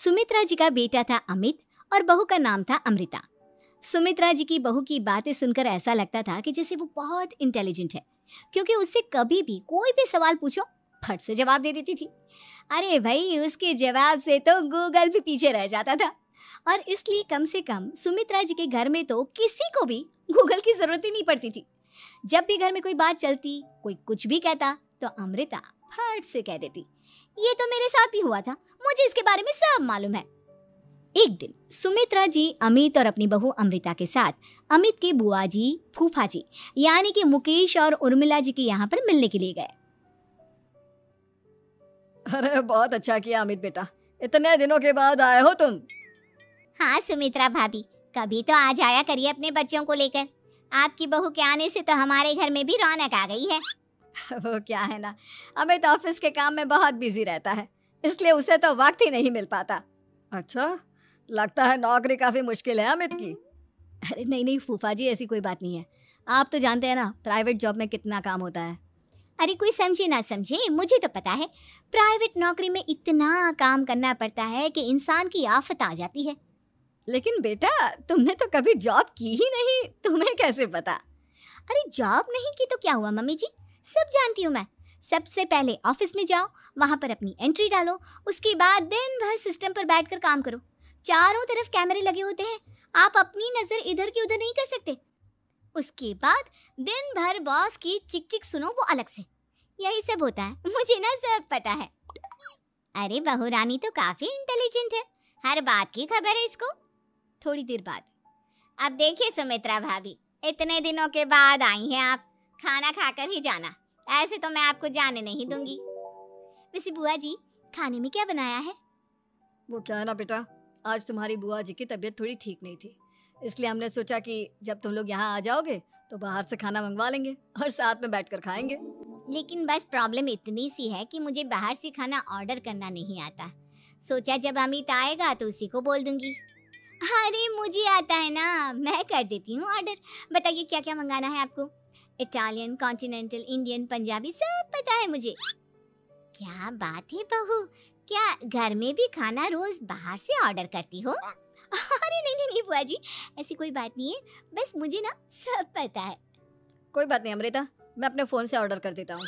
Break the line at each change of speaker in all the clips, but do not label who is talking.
सुमित्रा जी का बेटा था अमित और बहू का नाम था अमृता। सुमित्रा जी की बहू की बातें सुनकर ऐसा लगता था कि जैसे वो बहुत इंटेलिजेंट है, क्योंकि उससे कभी भी कोई भी सवाल पूछो फट से जवाब दे देती थी। अरे भाई, उसके जवाब से तो गूगल भी पीछे रह जाता था। और इसलिए कम से कम सुमित्रा जी के घर में तो किसी को भी गूगल की जरूरत ही नहीं पड़ती थी। जब भी घर में कोई बात चलती, कोई कुछ भी कहता, तो अमृता फट से कह देती, ये तो मेरे साथ भी हुआ था, मुझे इसके बारे में सब मालूम है। एक दिन सुमित्रा जी अमित और अपनी बहू अमृता के साथ अमित के बुआ जी, फूफा जी यानी कि मुकेश और उर्मिला जी के यहाँ पर मिलने के लिए गए।
अरे बहुत अच्छा किया अमित बेटा, इतने दिनों के बाद आए हो तुम।
हाँ सुमित्रा भाभी, कभी तो आ जाया करिए अपने बच्चों को लेकर। आपकी बहू के आने से तो हमारे घर में भी रौनक आ गई है।
वो क्या है ना, अमित ऑफिस के काम में बहुत बिजी रहता है, इसलिए उसे तो वक्त ही नहीं मिल पाता। अच्छा, लगता है नौकरी काफी मुश्किल है अमित की।
अरे नहीं नहीं फूफा जी, ऐसी कोई बात नहीं है। आप तो जानते हैं ना प्राइवेट जॉब में कितना काम होता है। अरे कोई समझे ना समझे, मुझे तो पता है प्राइवेट नौकरी में इतना काम करना पड़ता है कि इंसान की आफत आ जाती है।
लेकिन बेटा, तुमने तो कभी जॉब की ही नहीं, तुम्हें कैसे पता?
अरे जॉब नहीं की तो क्या हुआ मम्मी जी, सब जानती हूँ मैं। सबसे पहले ऑफिस में जाओ, वहां पर अपनी एंट्री डालो, उसके बाद दिन भर सिस्टम पर बैठकर काम करो। चारों तरफ कैमरे लगे होते हैं, आप अपनी नजर इधर की उधर नहीं कर सकते। उसके बाद दिन भर बॉस की चिक चिक सुनो, वो अलग से। यही सब होता है, मुझे ना सब पता है। अरे बहू रानी तो काफी इंटेलिजेंट है, हर बात की खबर है इसको। थोड़ी देर बाद, अब देखिए सुमित्रा भाभी, इतने दिनों के बाद आई हैं आप, खाना खाकर ही जाना, ऐसे तो मैं आपको जाने नहीं दूंगी। वैसे बुआ जी, खाने में क्या बनाया है?
वो क्या है ना बेटा, आज तुम्हारी बुआ जी की तबीयत थोड़ी ठीक नहीं थी, इसलिए हमने सोचा कि जब तुम लोग यहाँ आ जाओगे तो बाहर से खाना मंगवा लेंगे और साथ में बैठकर खाएंगे।
लेकिन बस प्रॉब्लम इतनी सी है कि मुझे बाहर से खाना ऑर्डर करना नहीं आता। सोचा जब अमित आएगा तो उसी को बोल दूंगी। अरे मुझे आता है ना, मैं कर देती हूँ ऑर्डर। बताइए क्या क्या मंगाना है आपको? इटालियन, कॉन्टिनेंटल, इंडियन, पंजाबी, सब पता है मुझे। क्या बात है बहू, क्या घर में भी खाना रोज बाहर से ऑर्डर करती हो? अरे नहीं नहीं नहीं बुआ जी, ऐसी कोई बात नहीं है, बस मुझे ना सब पता है।
कोई बात नहीं अमृता, मैं अपने फोन से ऑर्डर कर देता हूँ।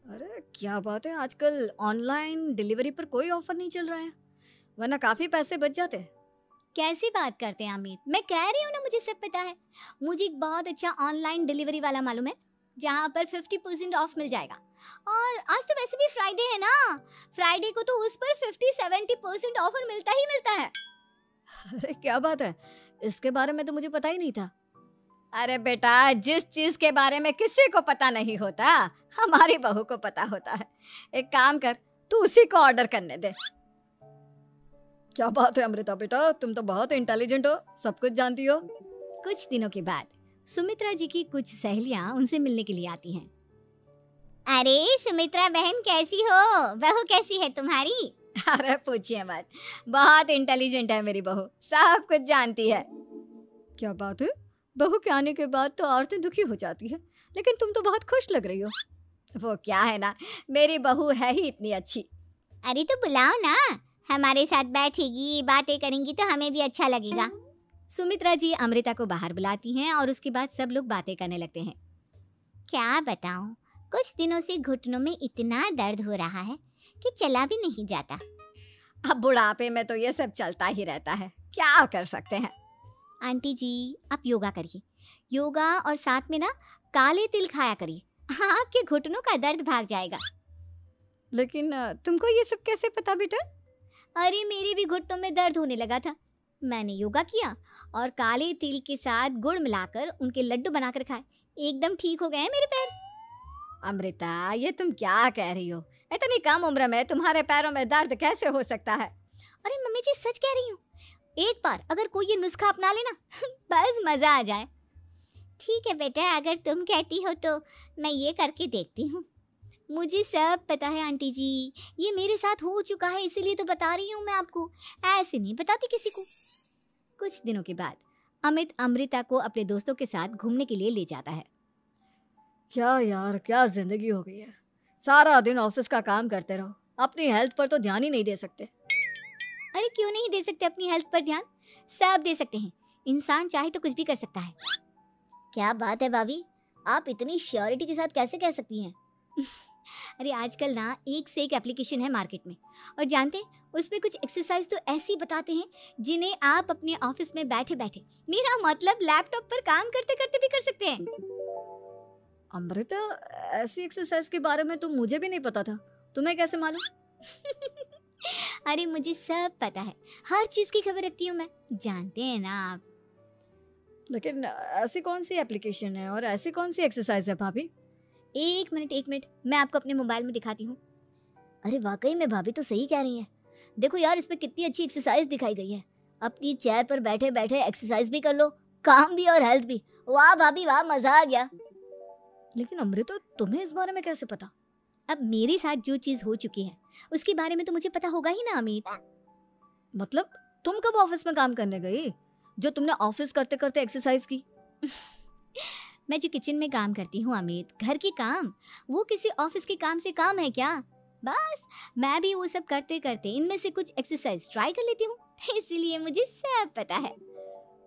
अरे क्या बात है, आजकल ऑनलाइन डिलीवरी पर कोई ऑफर नहीं चल रहा है, वरना काफी पैसे बच जाते हैं।
कैसी बात करते हैं अमित, मैं कह रही हूँ ना मुझे सब पता है। मुझे एक बहुत अच्छा ऑनलाइन डिलीवरी वाला मालूम है, जहाँ पर 50% ऑफ मिल जाएगा। और आज तो वैसे भी फ्राइडे है ना, फ्राइडे को तो उस पर 50-70% ऑफर मिलता ही मिलता है।
अरे क्या बात है, इसके बारे में तो मुझे पता ही नहीं था। अरे बेटा, जिस चीज के बारे में किसी को पता नहीं होता, हमारी बहू को पता होता है। एक काम कर, तू उसी को ऑर्डर करने दे। क्या बात है अमृता बेटा, तुम तो बहुत इंटेलिजेंट हो, सब कुछ जानती हो।
कुछ दिनों के बाद सुमित्रा जी की कुछ सहेलियां उनसे मिलने के लिए आती हैं। अरे सुमित्रा बहन कैसी हो, बहू कैसी है तुम्हारी?
अरे पूछिए मत, बहुत इंटेलिजेंट है मेरी बहू, सब कुछ जानती है। क्या बात है, बहू के आने के बाद तो औरतें दुखी हो जाती है, लेकिन तुम तो बहुत खुश लग रही हो। वो क्या है ना, मेरी बहू है ही इतनी अच्छी।
अरे तो बुलाओ ना, हमारे साथ बैठेगी, बातें करेंगी तो हमें भी अच्छा लगेगा। सुमित्रा जी अमृता को बाहर बुलाती हैं और उसके बाद सब लोग बातें करने लगते हैं। क्या बताऊं, कुछ दिनों से घुटनों में इतना दर्द हो रहा है कि चला भी नहीं जाता।
अब बुढ़ापे में तो ये सब चलता ही रहता है, क्या कर सकते हैं।
आंटी जी आप योगा करिए, योगा और साथ में ना काले तिल खाया करिए, आपके घुटनों का दर्द भाग जाएगा।
लेकिन तुमको ये सब कैसे पता बेटा?
अरे मेरे भी घुटनों में दर्द होने लगा था, मैंने योगा किया और काले तिल के साथ गुड़ मिलाकर उनके लड्डू बनाकर खाए, एकदम ठीक हो गए हैं मेरे पैर।
अमृता, ये तुम क्या कह रही हो, इतनी कम उम्र में तुम्हारे पैरों में दर्द कैसे हो सकता है?
अरे मम्मी जी सच कह रही हूँ, एक बार अगर कोई ये नुस्खा अपना लेना बस मजा आ जाए। ठीक है बेटा, अगर तुम कहती हो तो मैं ये करके देखती हूँ। मुझे सब पता है आंटी जी, ये मेरे साथ हो चुका है, इसीलिए तो बता रही हूँ मैं आपको, ऐसे नहीं बताती किसी को। कुछ दिनों के बाद अमित अमृता को अपने दोस्तों के साथ घूमने के लिए ले जाता है।
क्या यार, क्या जिंदगी हो गई है, सारा दिन ऑफिस का काम करते रहो, अपनी हेल्थ पर तो ध्यान ही नहीं दे सकते।
अरे क्यों नहीं दे सकते अपनी हेल्थ पर ध्यान? सब दे सकते हैं। इंसान चाहे तो कुछ भी कर सकता है। क्या बात है भाभी, आप इतनी श्योरिटी के साथ कैसे कह सकती हैं? अरे आजकल ना एक से एक एप्लीकेशन है मार्केट में, और जानते हैं उसमें कुछ एक्सरसाइज तो ऐसी बताते हैं जिन्हें आप अपने ऑफिस में बैठे बैठे, मेरा मतलब लैपटॉप पर काम करते करते भी कर सकते हैं।
अमृता, ऐसी एक्सरसाइज के बारे में तो मुझे भी नहीं पता था, तुम्हें कैसे मालूम?
अरे मुझे सब पता है, हर चीज की खबर रखती हूँ मैं, जानते हैं ना आप।
लेकिन ऐसी कौन सी एप्लीकेशन है और ऐसी कौन सी एक्सरसाइज है भाभी?
एक मिनट, मैं आपको अपने मोबाइल में दिखाती हूँ। अरे वाकई में भाभी तो सही कह रही हैं। देखो यार, इसमें कितनी अच्छी एक्सरसाइज दिखाई गई है। अपनी चेयर पर बैठे बैठे एक्सरसाइज भी कर लो, काम भी और हेल्थ भी। वाह भाभी वाह, मजा आ गया।
लेकिन अमृता, तुम्हें इस बारे में कैसे पता?
अब मेरे साथ जो चीज हो चुकी है उसके बारे में तो मुझे पता होगा ही ना अमित।
मतलब तुम कब ऑफिस में काम करने गई जो तुमने ऑफिस करते करते एक्सरसाइज की?
मैं जो किचन में काम करती हूँ अमित, घर के काम, वो किसी ऑफिस के काम से काम है क्या? बस मैं भी वो सब करते करते इनमें से कुछ एक्सरसाइज ट्राई कर लेती हूँ, इसीलिए मुझे सब पता है।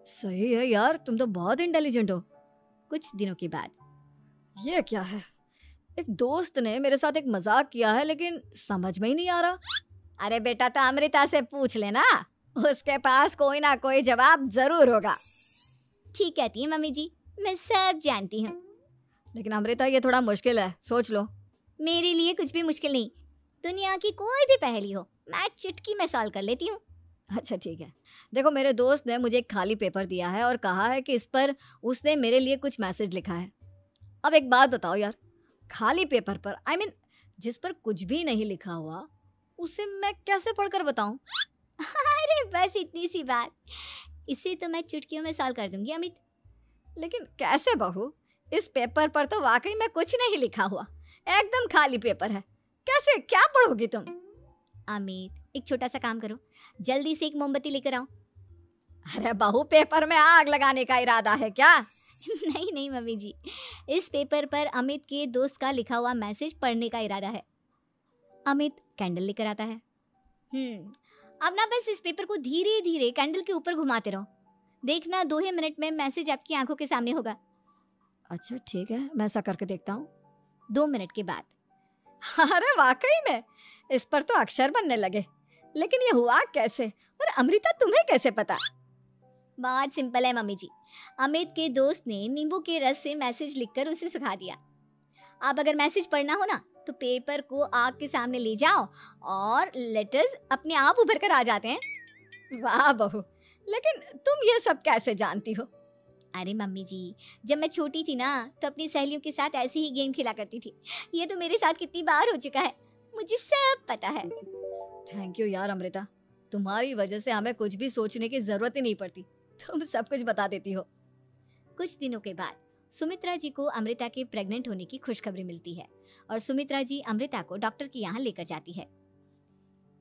सही है यार, तुम तो बहुत इंटेलिजेंट हो।
कुछ दिनों के बाद,
ये क्या है? एक दोस्त ने मेरे साथ एक मजाक किया है, लेकिन समझ में ही नहीं आ रहा।
अरे बेटा, तो अमृता से पूछ लेना, उसके पास कोई ना कोई जवाब जरूर होगा। ठीक कहती है मम्मी जी, मैं सब जानती हूँ।
लेकिन अमृता, ये थोड़ा मुश्किल है, सोच लो।
मेरे लिए कुछ भी मुश्किल नहीं, दुनिया की कोई भी पहेली हो मैं चुटकी में सॉल्व कर लेती हूँ।
अच्छा ठीक है, देखो मेरे दोस्त ने मुझे एक खाली पेपर दिया है और कहा है कि इस पर उसने मेरे लिए कुछ मैसेज लिखा है। अब एक बात बताओ यार, खाली पेपर पर, I mean, जिस पर कुछ भी नहीं लिखा हुआ, उसे मैं कैसे पढ़कर बताऊं?
अरे बस इतनी सी बात, इसे तो मैं चुटकियों में सॉल्व कर दूंगी अमित।
लेकिन कैसे बहू? इस पेपर पर तो वाकई में कुछ नहीं लिखा हुआ, एकदम खाली पेपर है, कैसे क्या पढ़ोगी तुम?
अमित, एक छोटा सा काम करो, जल्दी से एक मोमबत्ती लेकर आओ।
अरे बहू, पेपर में आग लगाने का इरादा है क्या?
नहीं नहीं मम्मी जी, इस पेपर पर अमित के दोस्त का लिखा हुआ मैसेज पढ़ने का इरादा है। अमित कैंडल लेकर आता है। अब ना बस इस पेपर को धीरे धीरे कैंडल के ऊपर घुमाते रहो, देखना 2 ही मिनट में मैसेज आपकी आंखों के सामने होगा।
अच्छा ठीक है, मैं ऐसा करके देखता हूँ।
2 मिनट के बाद,
अरे वाकई में इस पर तो अक्षर बनने लगे, लेकिन ये हुआ कैसे? और अमृता, तुम्हें कैसे पता?
बहुत सिंपल है मम्मी जी, अमित के दोस्त ने नींबू के रस से मैसेज लिखकर उसे सुखा दिया। अब अगर मैसेज पढ़ना हो ना तो पेपर को आग के सामने ले जाओ और लेटर्स अपने आप उभर कर आ जाते हैं।
वाह बहू, लेकिन तुम ये सब कैसे जानती हो?
अरे मम्मी जी, जब मैं छोटी थी ना तो अपनी सहेलियों के साथ ऐसे ही गेम खेला करती थी। ये तो मेरे साथ कितनी बार हो चुका है, मुझे सब पता है।
थैंक यू यार अमृता, तुम्हारी वजह से हमें कुछ भी सोचने की जरूरत ही नहीं पड़ती, तुम सब कुछ बता देती हो।
कुछ दिनों के बाद सुमित्रा जी को अमृता के प्रेग्नेंट होने की खुशखबरी मिलती है और सुमित्रा जी अमृता को डॉक्टर के यहाँ लेकर जाती है।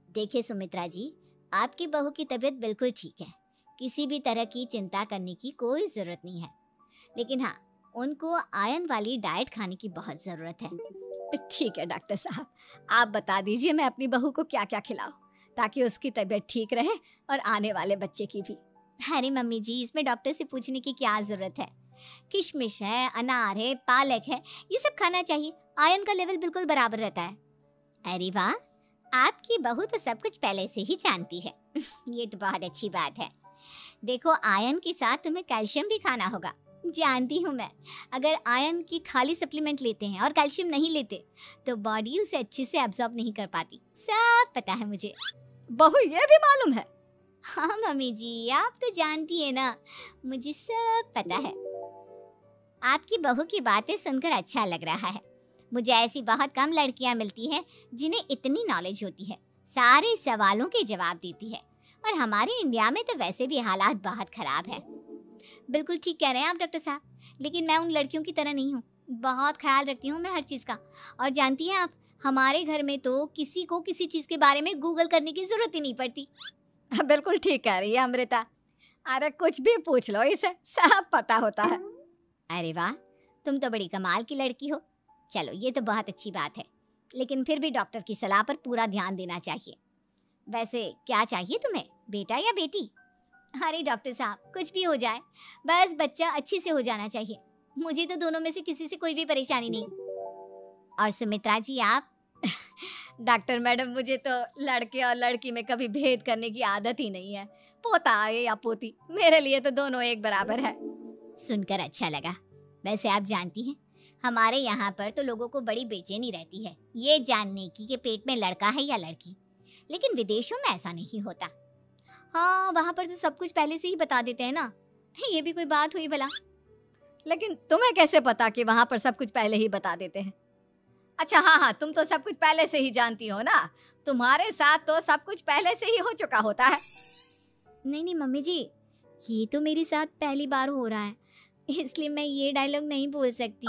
देखिए सुमित्रा जी, आपकी बहू की तबीयत बिल्कुल ठीक है, किसी भी तरह की चिंता करने की कोई जरूरत नहीं है, लेकिन हाँ, उनको आयरन वाली डाइट खाने की बहुत जरूरत है।
ठीक है डॉक्टर साहब, आप बता दीजिए मैं अपनी बहू को क्या क्या खिलाऊं ताकि उसकी तबीयत ठीक रहे और आने वाले बच्चे की भी।
अरे मम्मी जी, इसमें डॉक्टर से पूछने की क्या जरूरत है, किशमिश है, अनार है, पालक है, ये सब खाना चाहिए, आयरन का लेवल बिल्कुल बराबर रहता है। अरे वाह, आपकी बहू तो सब कुछ पहले से ही जानती है। ये तो बहुत अच्छी बात है। देखो, आयरन के साथ तुम्हें कैल्शियम भी खाना होगा, जानती हूँ मैं। अगर आयरन की खाली सप्लीमेंट लेते हैं और कैल्शियम नहीं लेते तो बॉडी उसे अच्छे से एब्जॉर्ब नहीं कर पाती, सब पता है मुझे।
बहू, ये भी मालूम है?
हाँ मम्मी जी, आप तो जानती है ना, मुझे सब पता है। आपकी बहू की बातें सुनकर अच्छा लग रहा है। मुझे ऐसी बहुत कम लड़कियां मिलती हैं जिन्हें इतनी नॉलेज होती है, सारे सवालों के जवाब देती है, और हमारे इंडिया में तो वैसे भी हालात बहुत खराब है। बिल्कुल ठीक कह रहे हैं आप डॉक्टर साहब, लेकिन मैं उन लड़कियों की तरह नहीं हूँ, बहुत ख्याल रखती हूँ मैं हर चीज़ का। और जानती हैं आप, हमारे घर में तो किसी को किसी चीज़ के बारे में गूगल करने की जरूरत ही नहीं पड़ती।
बिल्कुल ठीक कह रही है अमृता, अरे कुछ भी पूछ लो, इसे सब पता होता है।
अरे वाह, तुम तो बड़ी कमाल की लड़की हो। चलो, ये तो बहुत अच्छी बात है, लेकिन फिर भी डॉक्टर की सलाह पर पूरा ध्यान देना चाहिए। वैसे क्या चाहिए तुम्हें, बेटा या बेटी? अरे डॉक्टर साहब, कुछ भी हो जाए, बस बच्चा अच्छे से हो जाना चाहिए। मुझे तो दोनों में से किसी से कोई भी परेशानी नहीं। और सुमित्रा जी आप?
डॉक्टर मैडम, मुझे तो लड़के और लड़की में कभी भेद करने की आदत ही नहीं है। पोता आए या पोती, मेरे लिए तो दोनों एक बराबर है।
सुनकर अच्छा लगा। वैसे आप जानती हैं, हमारे यहाँ पर तो लोगों को बड़ी बेचैनी रहती है ये जानने की कि पेट में लड़का है या लड़की, लेकिन विदेशों में ऐसा नहीं होता।
हाँ, वहाँ पर तो सब कुछ पहले से ही बता देते हैं ना।
ये भी कोई बात हुई भला?
लेकिन तुम्हें कैसे पता कि वहाँ पर सब कुछ पहले ही बता देते हैं? अच्छा हाँ हाँ, तुम तो सब कुछ पहले से ही जानती हो ना, तुम्हारे साथ तो सब कुछ पहले से ही हो चुका होता है।
नहीं नहीं मम्मी जी, ये तो मेरे साथ पहली बार हो रहा है, इसलिए मैं ये डायलॉग नहीं बोल सकती।